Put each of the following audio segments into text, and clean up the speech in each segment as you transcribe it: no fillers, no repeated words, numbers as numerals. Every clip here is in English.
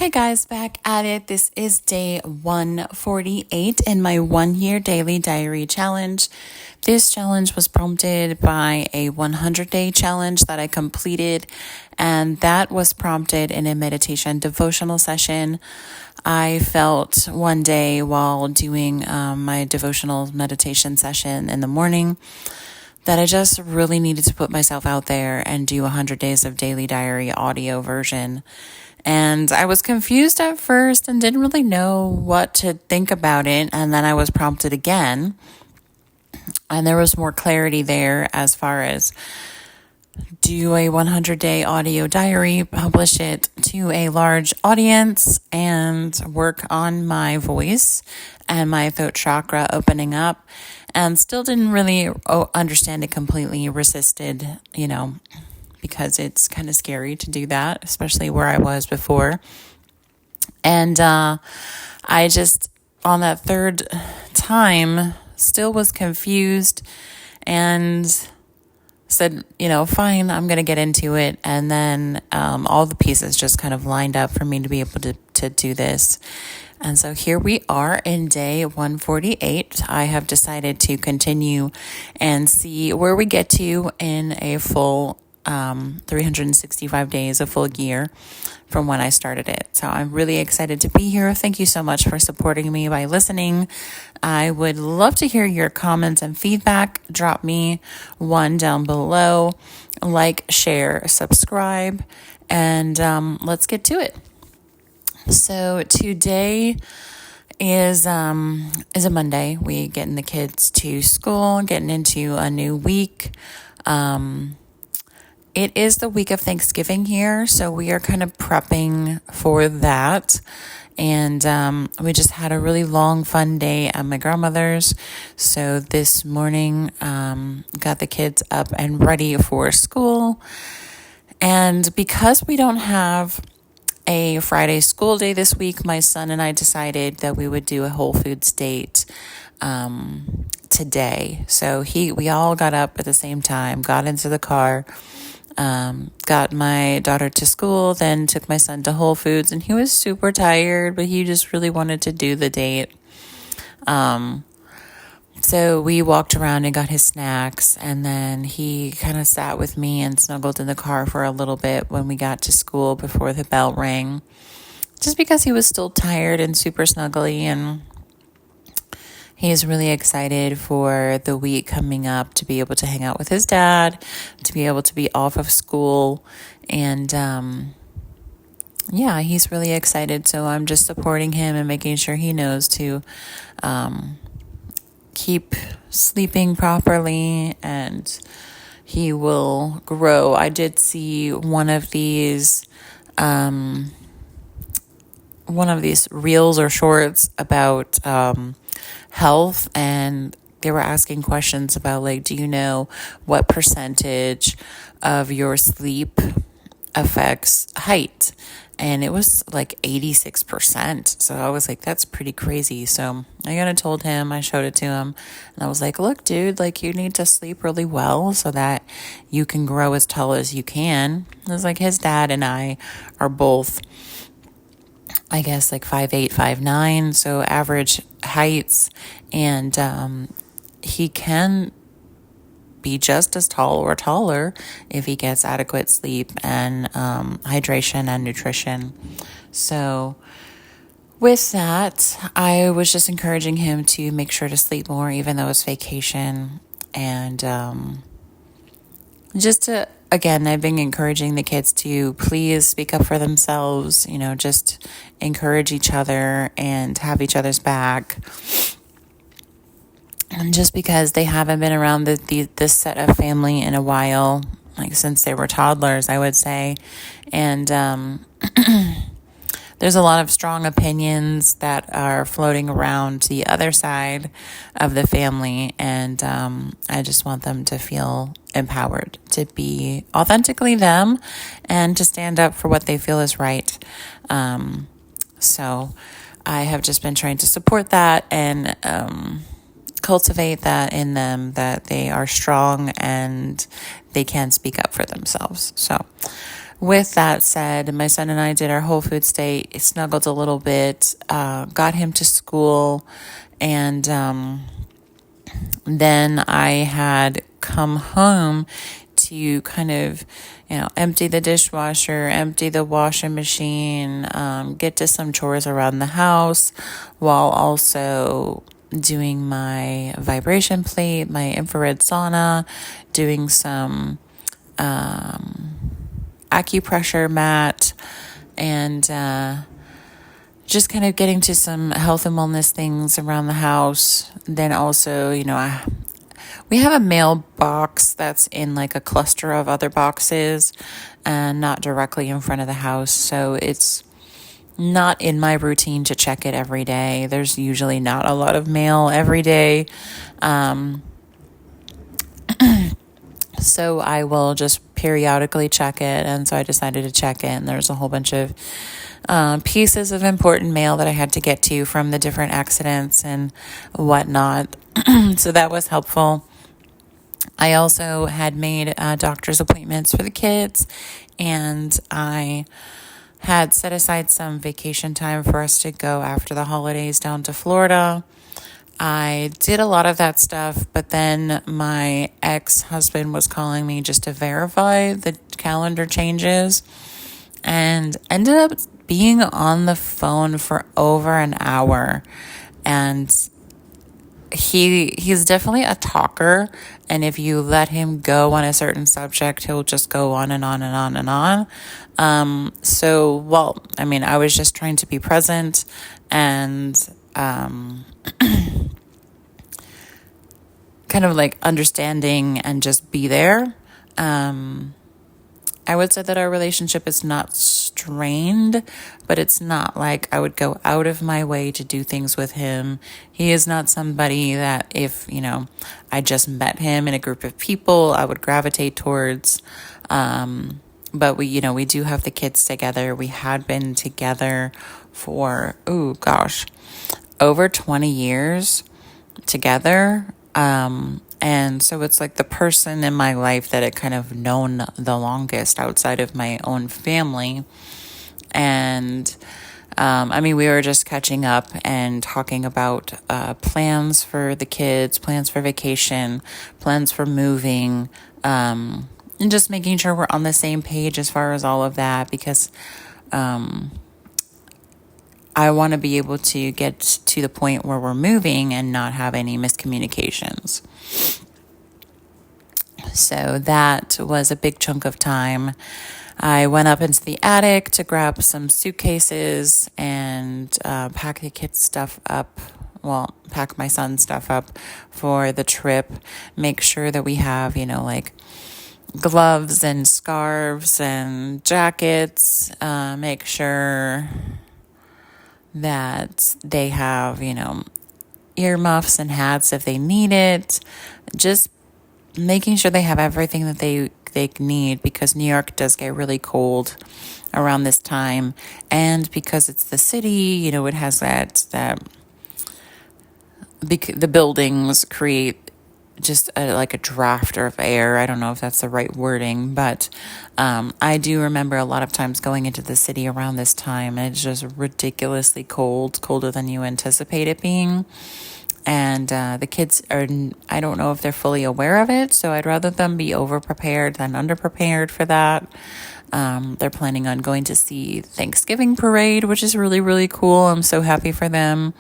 Hey guys, back at it. This is day 148 in my 1 year daily diary challenge. This challenge was prompted by a 100-day challenge that I completed, and that was prompted in a meditation devotional session. I felt one day while doing my devotional meditation session in the morning that I just really needed to put myself out there and do 100 days of daily diary audio version. And I was confused at first and didn't really know what to think about it. And then I was prompted again. And there was more clarity there as far as do a 100-day audio diary, publish it to a large audience, and work on my voice and my throat chakra opening up. And still didn't really understand it completely, resisted, because it's kind of scary to do that, especially where I was before. And I just, on that third time, still was confused and said, fine, I'm going to get into it. And then all the pieces just kind of lined up for me to be able to do this. And so here we are in day 148. I have decided to continue and see where we get to in a full 365 days, a full year from when I started it. So I'm really excited to be here. Thank you so much for supporting me by listening. I would love to hear your comments and feedback. Drop me one down below. Like, share, subscribe, and let's get to it. So today is a Monday. We getting the kids to school, getting into a new week. It is the week of Thanksgiving here, so we are kind of prepping for that. And we just had a really long, fun day at my grandmother's. So this morning, got the kids up and ready for school. And because we don't have a Friday school day this week, my son and I decided that we would do a Whole Foods date today. So we all got up at the same time, got into the car, got my daughter to school, then took my son to Whole Foods, and he was super tired, but he just really wanted to do the date. So we walked around and got his snacks, and then he kind of sat with me and snuggled in the car for a little bit when we got to school before the bell rang, just because he was still tired and super snuggly, and he's really excited for the week coming up to be able to hang out with his dad, to be able to be off of school. And he's really excited. So I'm just supporting him and making sure he knows to keep sleeping properly, and he will grow. I did see one of these reels or shorts about health, and they were asking questions about, like, do you know what percentage of your sleep affects height? And it was like 86%. So I was like, that's pretty crazy. So I kind of told him, I showed it to him, and I was like, look, dude, like, you need to sleep really well so that you can grow as tall as you can. It was like his dad and I are both, I guess, like 5'8", 5'9", so average heights, and he can be just as tall or taller if he gets adequate sleep and hydration and nutrition. So with that, I was just encouraging him to make sure to sleep more, even though it's vacation, and again, I've been encouraging the kids to please speak up for themselves, just encourage each other and have each other's back. And just because they haven't been around this set of family in a while, like since they were toddlers, I would say. And there's a lot of strong opinions that are floating around the other side of the family. And I just want them to feel empowered to be authentically them and to stand up for what they feel is right. So I have just been trying to support that and cultivate that in them, that they are strong and they can speak up for themselves. So with that said, my son and I did our Whole Foods day, snuggled a little bit, got him to school, and then I had come home to kind of, empty the dishwasher, empty the washing machine, get to some chores around the house while also doing my vibration plate, my infrared sauna, doing some acupressure mat, and just kind of getting to some health and wellness things around the house. Then also, we have a mailbox that's in like a cluster of other boxes and not directly in front of the house. So it's not in my routine to check it every day. There's usually not a lot of mail every day. So I will just periodically check it. And so I decided to check it. And there's a whole bunch of pieces of important mail that I had to get to from the different accidents and whatnot. So that was helpful. I also had made doctor's appointments for the kids, and I had set aside some vacation time for us to go after the holidays down to Florida. I did a lot of that stuff, but then my ex-husband was calling me just to verify the calendar changes and ended up being on the phone for over an hour. And he's definitely a talker, and if you let him go on a certain subject, he'll just go on and on and on and on. I was just trying to be present and kind of like understanding and just be there. I would say that our relationship is not strained, but it's not like I would go out of my way to do things with him. He is not somebody that if, I just met him in a group of people, I would gravitate towards. But we do have the kids together. We had been together for, over 20 years together. And so it's like the person in my life that I kind of known the longest outside of my own family. And, we were just catching up and talking about, plans for the kids, plans for vacation, plans for moving, and just making sure we're on the same page as far as all of that, because, I want to be able to get to the point where we're moving and not have any miscommunications. So that was a big chunk of time. I went up into the attic to grab some suitcases and pack the kids' stuff up. Pack my son's stuff up for the trip. Make sure that we have, like gloves and scarves and jackets. Make sure that they have, earmuffs and hats if they need it. Just making sure they have everything that they need, because New York does get really cold around this time. And because it's the city, it has the buildings create just like a draft of air. I don't know if that's the right wording, but I do remember a lot of times going into the city around this time, and it's just ridiculously cold, colder than you anticipate it being. And the kids I don't know if they're fully aware of it, so I'd rather them be over-prepared than under-prepared for that. They're planning on going to see Thanksgiving parade, which is really, really cool. I'm so happy for them.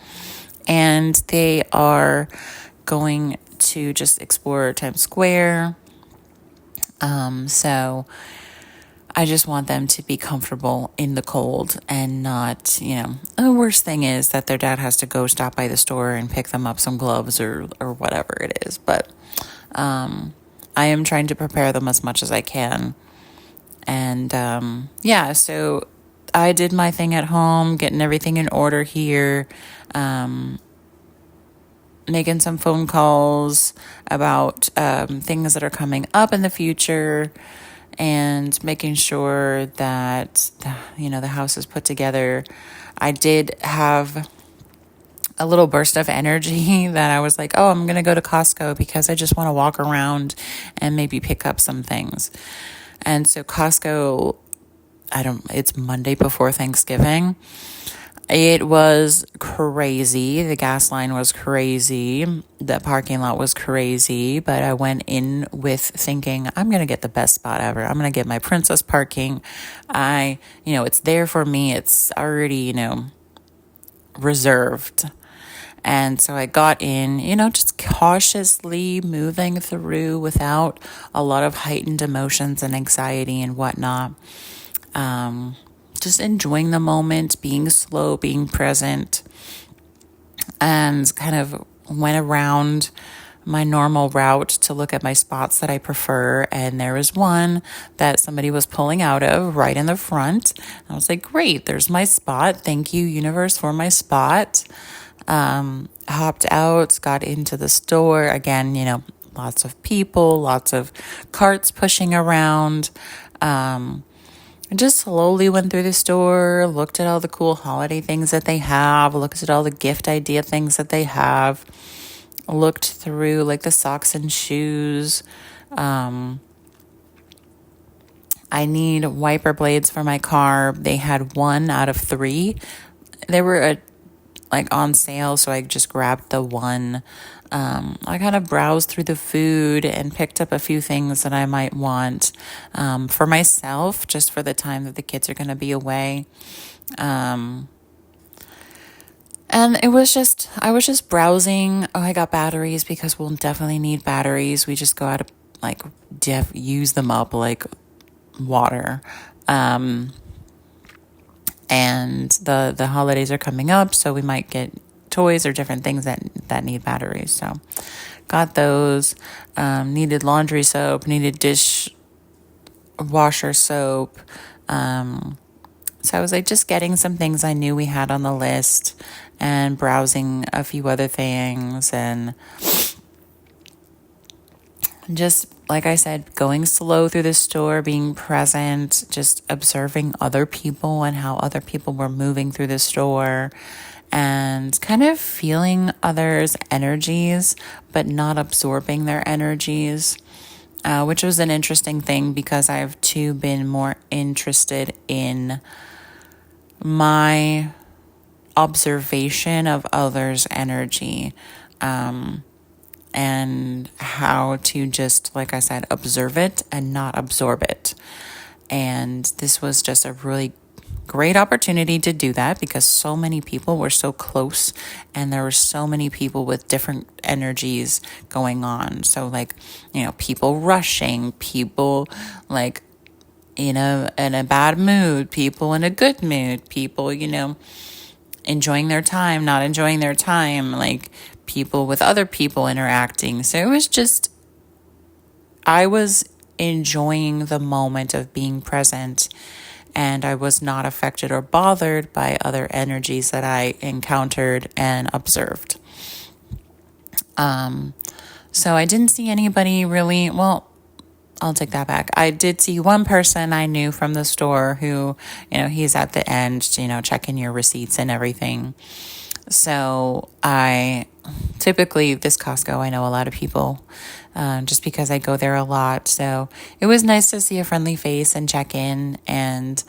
And they are going to just explore Times Square. So I just want them to be comfortable in the cold and not, the worst thing is that their dad has to go stop by the store and pick them up some gloves or whatever it is. But I am trying to prepare them as much as I can. And so I did my thing at home, getting everything in order here, making some phone calls about things that are coming up in the future, and making sure that the house is put together. I did have a little burst of energy that I was like, oh, I'm going to go to Costco because I just want to walk around and maybe pick up some things. And so Costco it's Monday before Thanksgiving. It was crazy. The gas line was crazy. The parking lot was crazy. But I went in with thinking, I'm going to get the best spot ever. I'm going to get my princess parking. It's there for me. It's already, reserved. And so I got in, just cautiously moving through without a lot of heightened emotions and anxiety and whatnot. Just enjoying the moment, being slow, being present, and kind of went around my normal route to look at my spots that I prefer. And there was one that somebody was pulling out of right in the front. I was like, great, there's my spot. Thank you, universe, for my spot. Hopped out, got into the store. Again, lots of people, lots of carts pushing around. I just slowly went through the store, looked at all the cool holiday things that they have, looked at all the gift idea things that they have, looked through like the socks and shoes. I need wiper blades for my car. They had 1 out of 3. They were on sale, so I just grabbed the one. I kind of browsed through the food and picked up a few things that I might want for myself, just for the time that the kids are going to be away. And I was just browsing. Oh, I got batteries because we'll definitely need batteries. We just go out use them up like water. And the holidays are coming up, so we might get toys or different things that need batteries. So got those. Needed laundry soap, needed dishwasher soap. So I was just getting some things I knew we had on the list and browsing a few other things, and just, like I said, going slow through the store, being present, just observing other people and how other people were moving through the store, and kind of feeling others' energies, but not absorbing their energies, which was an interesting thing because I've too been more interested in my observation of others' energy, and how to just, like I said, observe it and not absorb it. And this was just a really great opportunity to do that because so many people were so close and there were so many people with different energies going on. So people rushing, people in a bad mood, people in a good mood, people, enjoying their time, not enjoying their time, people with other people interacting. So it was just, I was enjoying the moment of being present, and I was not affected or bothered by other energies that I encountered and observed. So I didn't see anybody really, well, I'll take that back. I did see one person I knew from the store who, he's at the end, checking your receipts and everything. So typically this Costco, I know a lot of people, just because I go there a lot. So it was nice to see a friendly face and check in, and,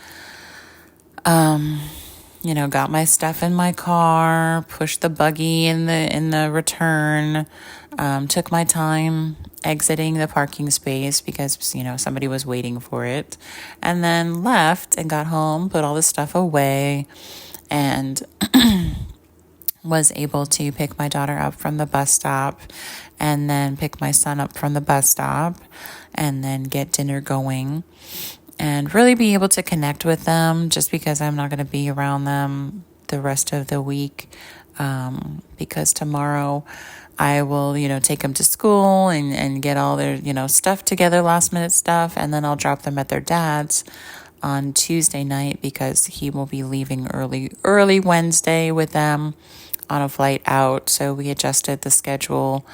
got my stuff in my car, pushed the buggy in the return, took my time exiting the parking space because, somebody was waiting for it, and then left and got home, put all the stuff away, and was able to pick my daughter up from the bus stop, and then pick my son up from the bus stop, and then get dinner going, and really be able to connect with them, just because I'm not going to be around them the rest of the week, because tomorrow I will, take them to school and get all their, stuff together, last minute stuff, and then I'll drop them at their dad's on Tuesday night because he will be leaving early Wednesday with them on a flight out. So we adjusted the schedule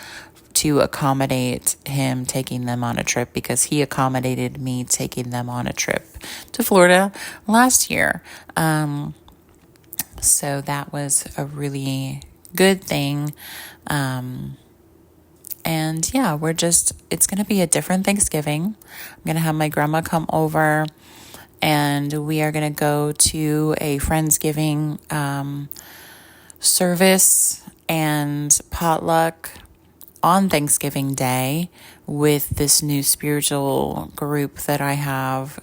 to accommodate him taking them on a trip because he accommodated me taking them on a trip to Florida last year. So that was a really good thing. And yeah, it's going to be a different Thanksgiving. I'm going to have my grandma come over, and we are going to go to a Friendsgiving service and potluck on Thanksgiving Day with this new spiritual group that I have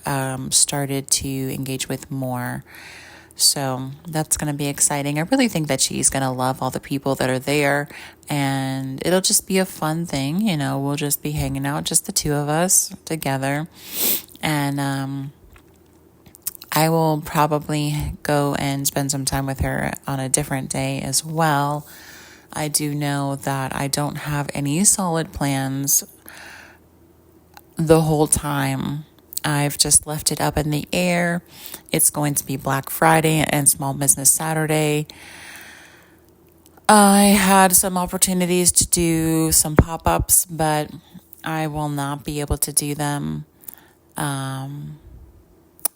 started to engage with more. So that's going to be exciting. I really think that she's going to love all the people that are there, and it'll just be a fun thing. We'll just be hanging out, just the two of us together. And I will probably go and spend some time with her on a different day as well. I do know that I don't have any solid plans the whole time. I've just left it up in the air. It's going to be Black Friday and Small Business Saturday. I had some opportunities to do some pop-ups, but I will not be able to do them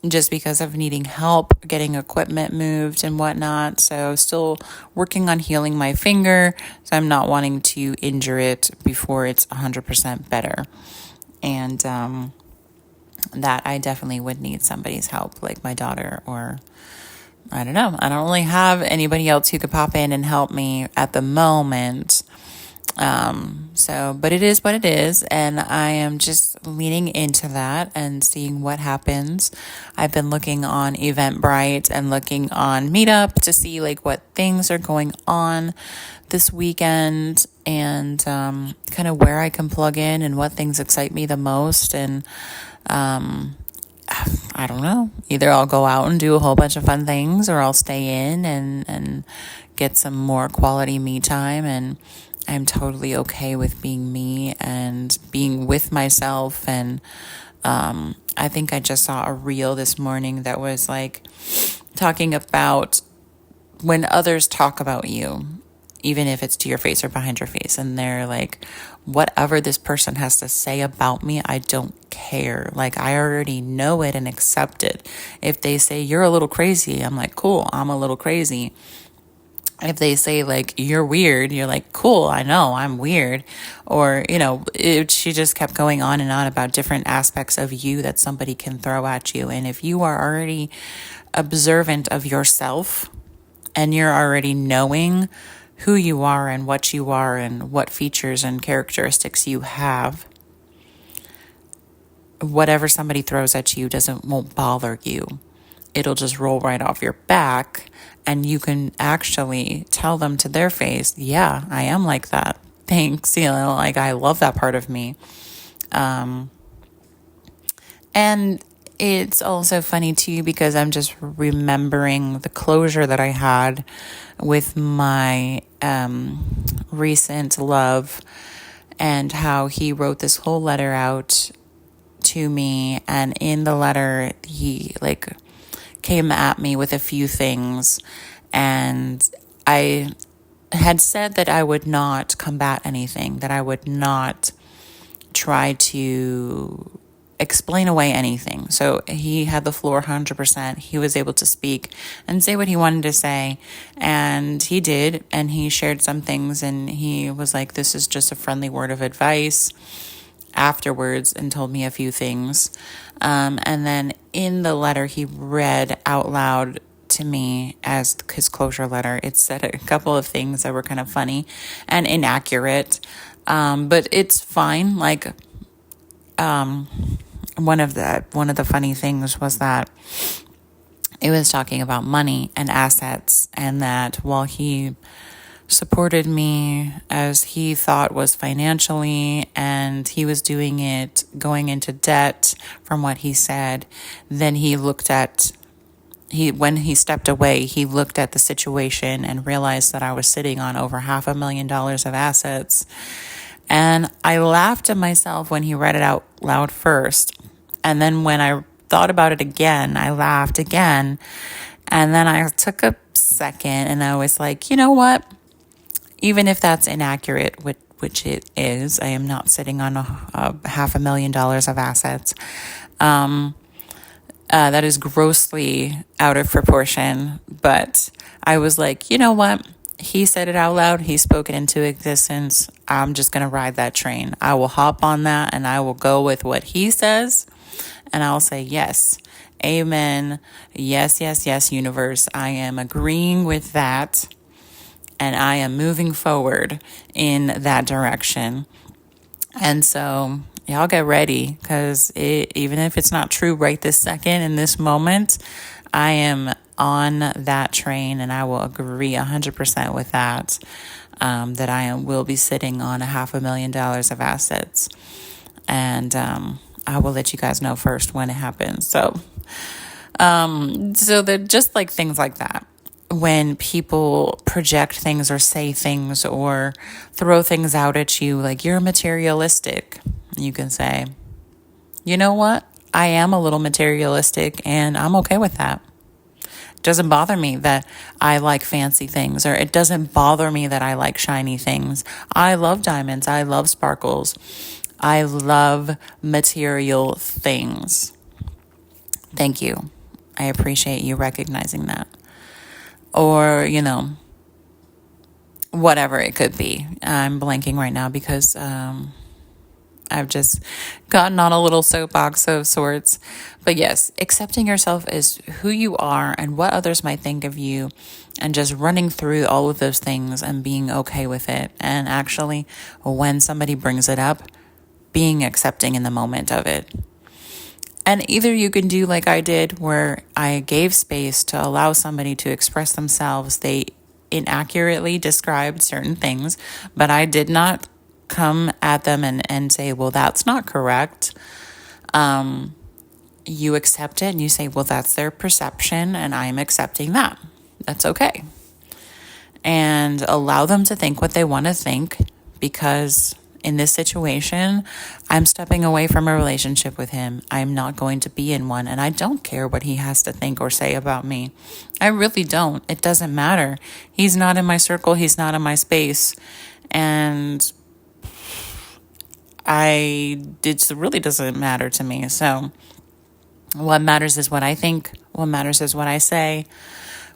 just because of needing help getting equipment moved and whatnot. So still working on healing my finger. So I'm not wanting to injure it before it's 100% better. And that I definitely would need somebody's help, like my daughter, or I don't know. I don't really have anybody else who could pop in and help me at the moment. But it is what it is, and I am just leaning into that and seeing what happens. I've been looking on Eventbrite and looking on Meetup to see what things are going on this weekend, and kind of where I can plug in and what things excite me the most. And I don't know, either I'll go out and do a whole bunch of fun things, or I'll stay in and get some more quality me time. And I'm totally okay with being me and being with myself. And I think I just saw a reel this morning that was talking about when others talk about you, even if it's to your face or behind your face, and they're whatever this person has to say about me, I don't care. I already know it and accept it. If they say you're a little crazy, I'm cool, I'm a little crazy. If they say you're weird, you're cool, I know I'm weird. Or, she just kept going on and on about different aspects of you that somebody can throw at you. And if you are already observant of yourself and you're already knowing who you are and what features and characteristics you have, whatever somebody throws at you won't bother you. It'll just roll right off your back, and you can actually tell them to their face, yeah, I am like that. Thanks. I love that part of me. And it's also funny too, because I'm just remembering the closure that I had with my recent love, and how he wrote this whole letter out to me. And in the letter, he came at me with a few things, and I had said that I would not combat anything, that I would not try to explain away anything. So he had the floor 100%. He was able to speak and say what he wanted to say, and he did, and he shared some things, and he was like, this is just a friendly word of advice afterwards, and told me a few things. And then in the letter he read out loud to me as his closure letter, it said a couple of things that were kind of funny and inaccurate. But it's fine. One of the funny things was that it was talking about money and assets, and that while he supported me as he thought was financially, and he was doing it going into debt from what he said, then when he stepped away, he looked at the situation and realized that I was sitting on over $500,000 of assets. And I laughed at myself when he read it out loud first. And then when I thought about it again, I laughed again. And then I took a second and I was like, you know what? Even if that's inaccurate, which it is, I am not sitting on $500,000 of assets. That is grossly out of proportion. But I was like, you know what? He said it out loud. He spoke it into existence. I'm just going to ride that train. I will hop on that, and I will go with what he says. And I'll say yes. Amen. Yes, yes, yes, universe. I am agreeing with that. And I am moving forward in that direction. And so y'all get ready, because even if it's not true right this second in this moment, I am on that train, and I will agree 100% with that, that will be sitting on $500,000 of assets. And I will let you guys know first when it happens. So they're just like things like that. When people project things or say things or throw things out at you, like you're materialistic, you can say, you know what? I am a little materialistic, and I'm okay with that. It doesn't bother me that I like fancy things, or it doesn't bother me that I like shiny things. I love diamonds. I love sparkles. I love material things. Thank you. I appreciate you recognizing that. Or, whatever it could be. I'm blanking right now because I've just gotten on a little soapbox of sorts. But yes, accepting yourself as who you are and what others might think of you, and just running through all of those things and being okay with it. And actually, when somebody brings it up, being accepting in the moment of it. And either you can do like I did, where I gave space to allow somebody to express themselves. They inaccurately described certain things, but I did not come at them and say, well, that's not correct. You accept it and you say, well, that's their perception, and I'm accepting that. That's okay. And allow them to think what they want to think, because in this situation, I'm stepping away from a relationship with him. I'm not going to be in one, and I don't care what he has to think or say about me. I really don't. It doesn't matter. He's not in my circle. He's not in my space. And it really doesn't matter to me. So what matters is what I think. What matters is what I say.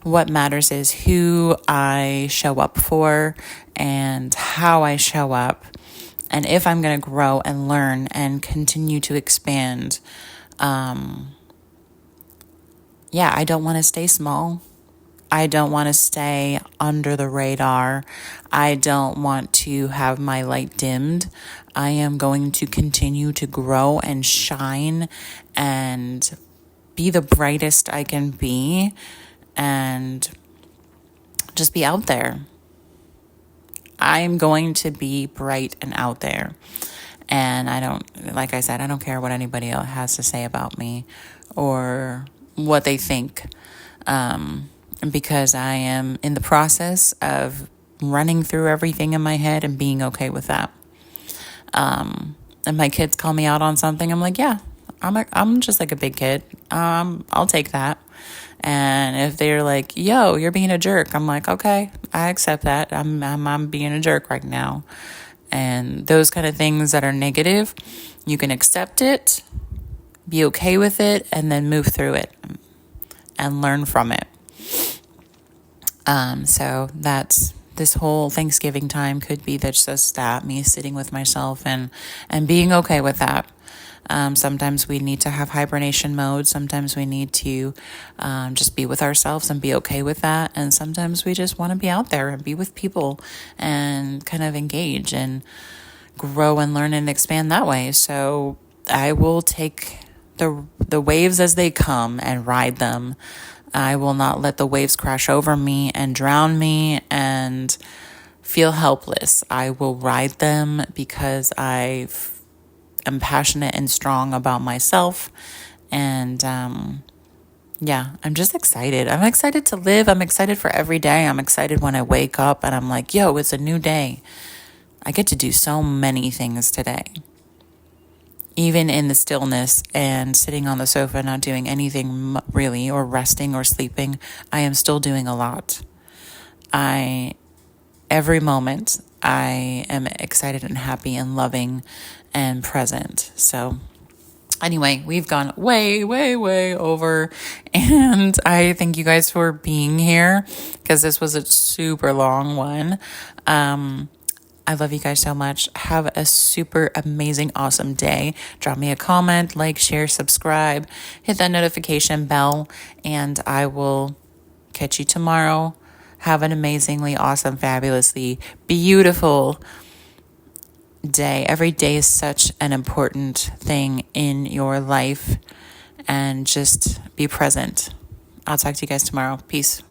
What matters is who I show up for and how I show up. And if I'm going to grow and learn and continue to expand, I don't want to stay small. I don't want to stay under the radar. I don't want to have my light dimmed. I am going to continue to grow and shine and be the brightest I can be, and just be out there. I'm going to be bright and out there. And like I said, I don't care what anybody else has to say about me or what they think. Because I am in the process of running through everything in my head and being okay with that. And my kids call me out on something. I'm like, yeah, I'm just like a big kid. I'll take that. And if they're like, yo, you're being a jerk, I'm like, okay, I accept that. I'm being a jerk right now. And those kind of things that are negative, you can accept it, be okay with it, and then move through it and learn from it. So that's this whole Thanksgiving time could be just that, me sitting with myself and being okay with that. Sometimes we need to have hibernation mode. Sometimes we need to just be with ourselves and be okay with that. And sometimes we just want to be out there and be with people and kind of engage and grow and learn and expand that way. So I will take the waves as they come and ride them. I will not let the waves crash over me and drown me and feel helpless. I will ride them because I'm passionate and strong about myself. And I'm just excited. I'm excited to live. I'm excited for every day. I'm excited when I wake up and I'm like, yo, it's a new day. I get to do so many things today. Even in the stillness and sitting on the sofa, not doing anything really, or resting or sleeping, I am still doing a lot. Every moment, I am excited and happy and loving and present. So anyway, we've gone way, way, way over. And I thank you guys for being here, because this was a super long one. I love you guys so much. Have a super amazing, awesome day. Drop me a comment, like, share, subscribe, hit that notification bell, and I will catch you tomorrow. Have an amazingly awesome, fabulously beautiful day. Every day is such an important thing in your life, and just be present. I'll talk to you guys tomorrow. Peace.